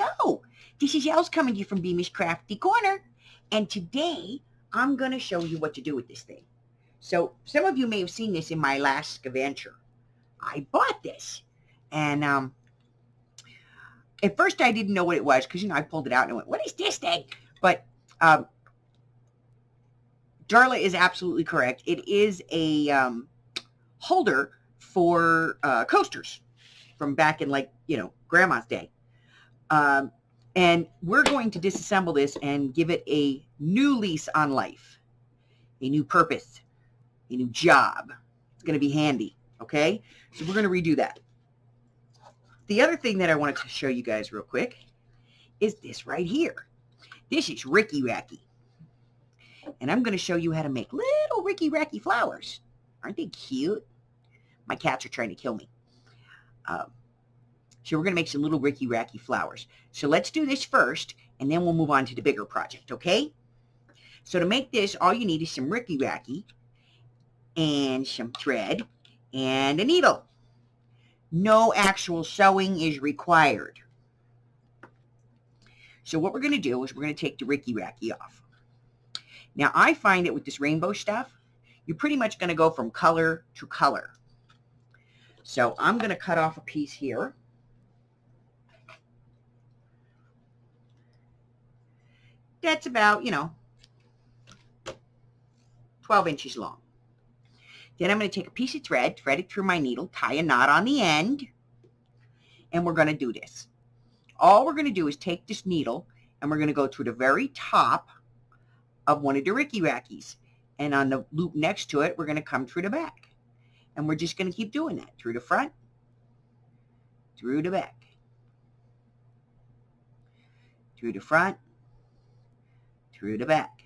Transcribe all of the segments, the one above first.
yo. This is Els coming to you from Beamish Crafty Corner. And today, I'm going to show you what to do with this thing. So, some of you may have seen this in my last adventure. I bought this. And, at first I didn't know what it was because, I pulled it out and I went, what is this thing? But, Darla is absolutely correct. It is a holder for coasters from back in, Grandma's day. And we're going to disassemble this and give it a new lease on life, a new purpose, a new job. It's going to be handy, okay? So we're going to redo that. The other thing that I wanted to show you guys real quick is this right here. This is Ric-Rac. And I'm going to show you how to make little Ric-Rac flowers. Aren't they cute? My cats are trying to kill me. So we're going to make some little Ric-Rac flowers. So let's do this first, and then we'll move on to the bigger project, okay? So to make this, all you need is some Ric-Rac and some thread and a needle. No actual sewing is required. So what we're going to do is we're going to take the Ric-Rac off. Now, I find that with this rainbow stuff, you're pretty much going to go from color to color. So I'm going to cut off a piece here. That's about, 12 inches long. Then I'm going to take a piece of thread, thread it through my needle, tie a knot on the end, and we're going to do this. All we're going to do is take this needle, and we're going to go through the very top of one of the Ric-Racs. And on the loop next to it, we're going to come through the back. And we're just going to keep doing that. Through the front, through the back, through the front, through the back.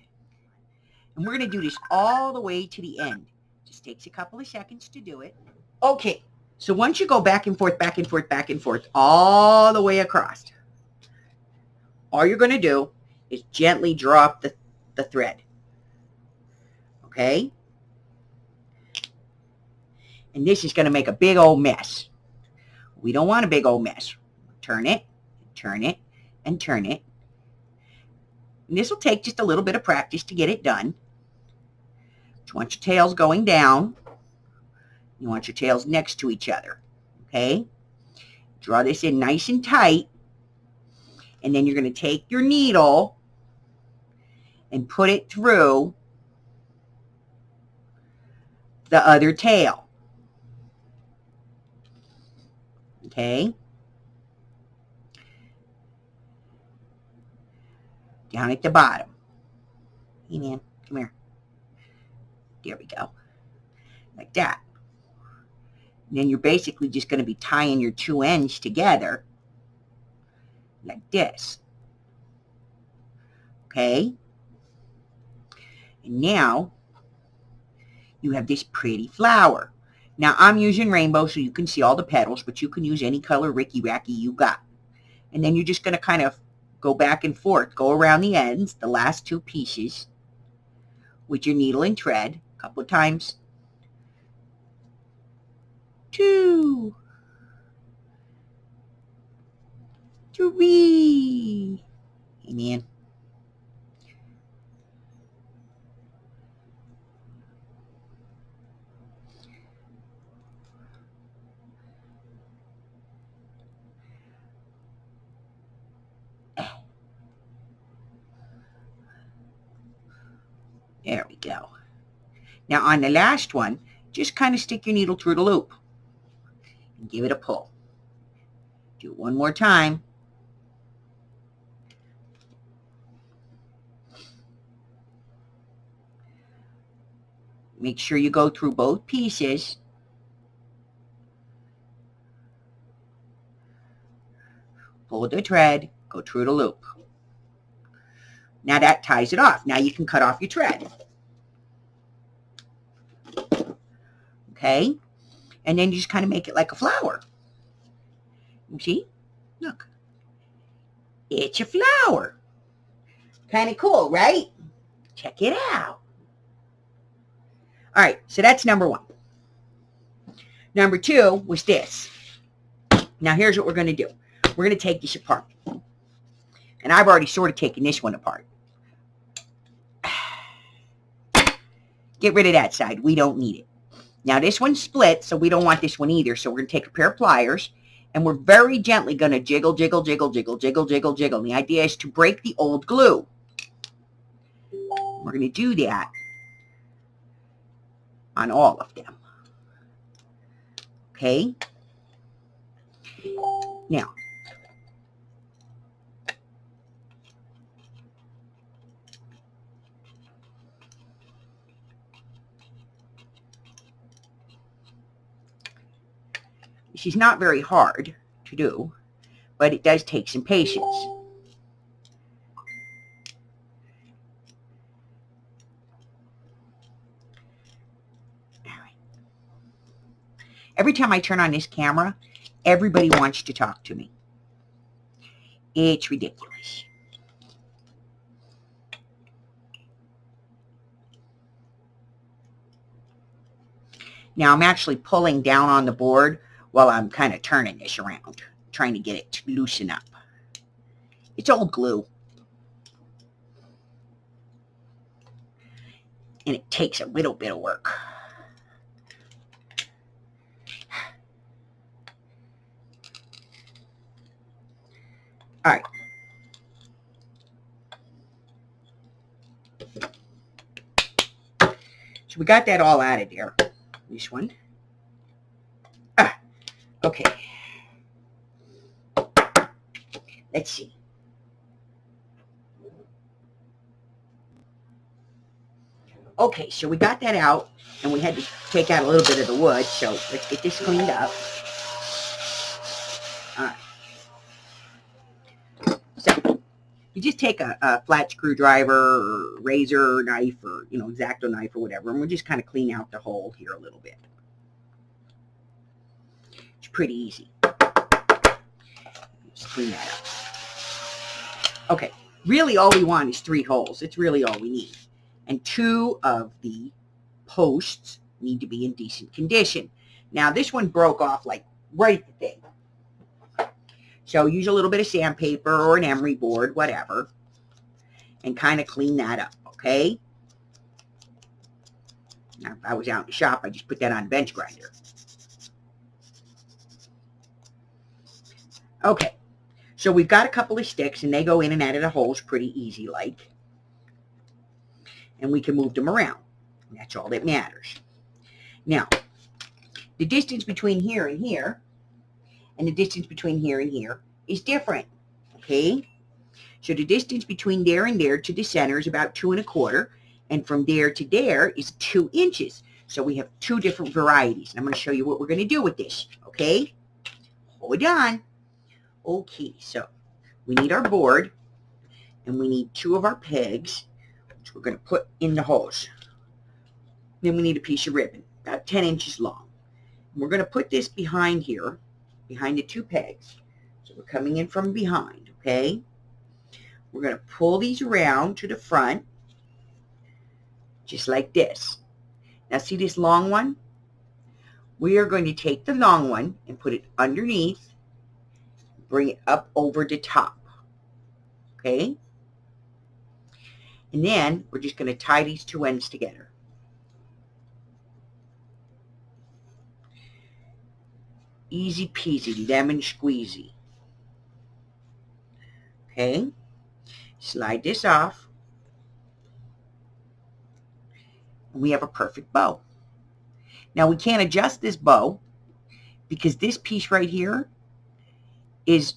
And we're going to do this all the way to the end. Just takes a couple of seconds to do it. Okay, so once you go back and forth, back and forth, back and forth, all the way across, all you're going to do is gently drop the thread. Okay? And this is going to make a big old mess. We don't want a big old mess. Turn it, and turn it. And this will take just a little bit of practice to get it done. But you want your tails going down. You want your tails next to each other. Okay? Draw this in nice and tight. And then you're going to take your needle and put it through the other tail. Okay? Down at the bottom. Hey, man, come here. There we go. Like that. And then you're basically just going to be tying your two ends together like this. Okay? And now you have this pretty flower. Now, I'm using rainbow so you can see all the petals, but you can use any color Ric-Rac you got. And then you're just going to kind of go back and forth, go around the ends, the last two pieces, with your needle and thread a couple of times. 2, 3. Amen. There we go. Now on the last one, just kind of stick your needle through the loop and give it a pull. Do it one more time. Make sure you go through both pieces. Pull the thread, go through the loop. Now that ties it off. Now you can cut off your thread. Okay? And then you just kind of make it like a flower. You see? Look. It's a flower. Kind of cool, right? Check it out. All right, so that's number 1. Number 2 was this. Now here's what we're going to do. We're going to take this apart. And I've already sort of taken this one apart. Get rid of that side. We don't need it. Now this one's split, so we don't want this one either. So we're going to take a pair of pliers, and we're very gently going to jiggle, jiggle, jiggle, jiggle, jiggle, jiggle, jiggle. And the idea is to break the old glue. We're going to do that on all of them. Okay? Now, this is not very hard to do, but it does take some patience. All right. Every time I turn on this camera, everybody wants to talk to me. It's ridiculous. Now I'm actually pulling down on the board while I'm kind of turning this around, trying to get it to loosen up. It's old glue. And it takes a little bit of work. All right. So we got that all out of there. This one. Okay. Let's see. Okay, so we got that out, and we had to take out a little bit of the wood, so let's get this cleaned up. All right. So you just take a flat screwdriver or razor or knife or, X-Acto knife or whatever, and we'll just kind of clean out the hole here a little bit. It's pretty easy. Just clean that up. Okay, really all we want is 3 holes. It's really all we need. And 2 of the posts need to be in decent condition. Now this one broke off like right at the thing. So use a little bit of sandpaper or an emery board, whatever, and kind of clean that up, okay? Now if I was out in the shop, I just put that on a bench grinder. Okay, so we've got a couple of sticks, and they go in and out of the holes pretty easy like. And we can move them around. And that's all that matters. Now, the distance between here and here, and the distance between here and here is different, okay? So the distance between there and there to the center is about 2 1/4, and from there to there is 2 inches. So we have 2 different varieties. And I'm going to show you what we're going to do with this, okay? Hold on. Okay, so we need our board, and we need 2 of our pegs, which we're going to put in the holes. Then we need a piece of ribbon, about 10 inches long. And we're going to put this behind here, behind the 2 pegs. So we're coming in from behind, okay? We're going to pull these around to the front, just like this. Now see this long one? We are going to take the long one and put it underneath, bring it up over the top, okay? And then we're just going to tie these 2 ends together. Easy peasy, lemon squeezy. Okay? Slide this off. And we have a perfect bow. Now we can't adjust this bow because this piece right here is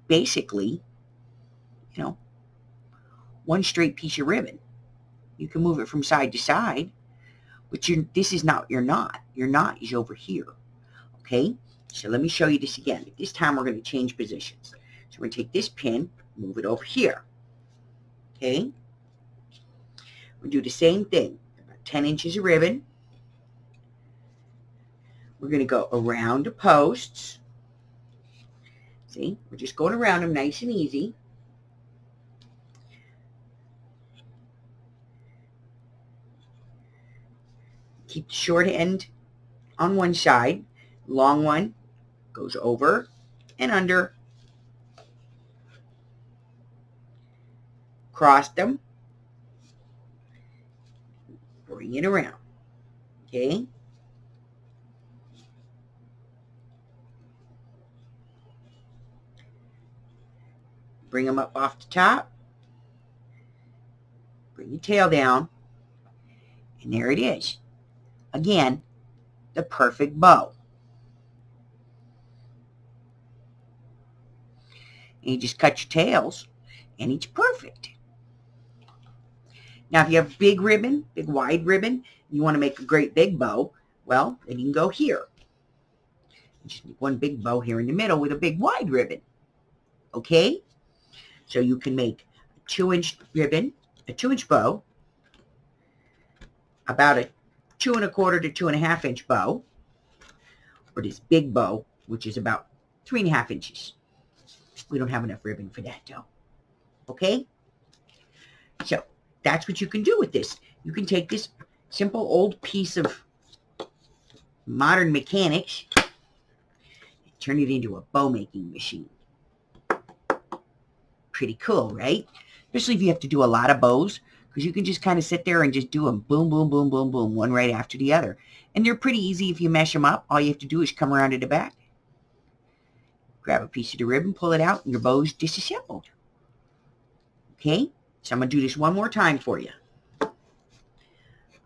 basically, one straight piece of ribbon. You can move it from side to side, but this is not your knot. Your knot is over here. Okay? So let me show you this again. This time we're going to change positions. So we're going to take this pin, move it over here. Okay? We'll do the same thing. About 10 inches of ribbon. We're going to go around the posts. See? We're just going around them nice and easy. Keep the short end on one side. Long one goes over and under. cross them, bring it around, okay? Bring them up off the top, bring your tail down, and there it is. Again, the perfect bow. And you just cut your tails, and it's perfect. Now, if you have big ribbon, big wide ribbon, you want to make a great big bow, well, then you can go here. You just need one big bow here in the middle with a big wide ribbon. Okay? So you can make a 2-inch ribbon, a 2-inch bow, about a 2 1/4 to 2.5 inch bow, or this big bow, which is about 3.5 inches. We don't have enough ribbon for that, though. Okay? So that's what you can do with this. You can take this simple old piece of modern mechanics and turn it into a bow making machine. Pretty cool, right? Especially if you have to do a lot of bows, because you can just kind of sit there and just do them boom, boom, boom, boom, boom, one right after the other. And they're pretty easy if you mesh them up. All you have to do is come around to the back, grab a piece of the ribbon, pull it out, and your bow's disassembled. Okay? So I'm going to do this one more time for you.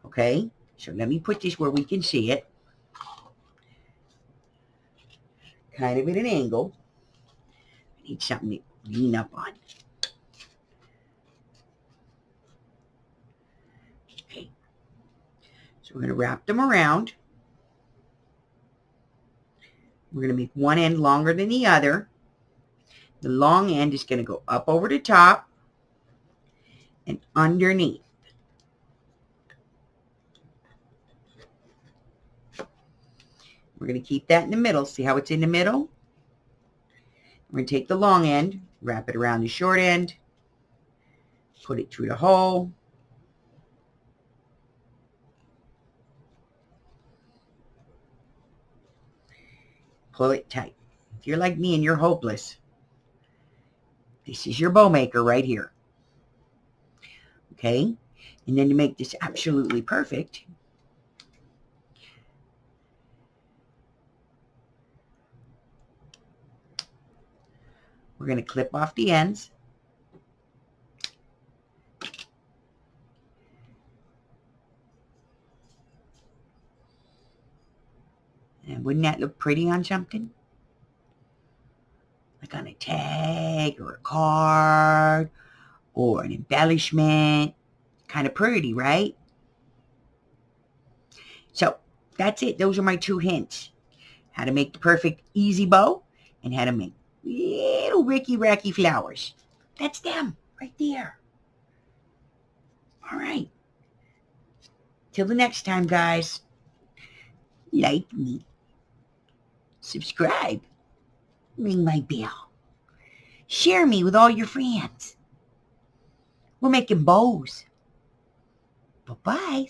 Okay? So let me put this where we can see it. Kind of at an angle. I need something to lean up on. Okay. So we're going to wrap them around. We're going to make one end longer than the other. The long end is going to go up over the top and underneath. We're going to keep that in the middle. See how it's in the middle? We're going to take the long end, wrap it around the short end, put it through the hole. Pull it tight. If you're like me and you're hopeless, this is your bow maker right here. Okay? And then to make this absolutely perfect, we're going to clip off the ends. And wouldn't that look pretty on something? Like on a tag or a card or an embellishment. Kind of pretty, right? So that's it. Those are my 2 hints. How to make the perfect easy bow and how to make little Ric-Rac flowers. That's them right there. All right. Till the next time, guys. Like me. Subscribe. Ring my bell. Share me with all your friends. We're making bows. Bye-bye.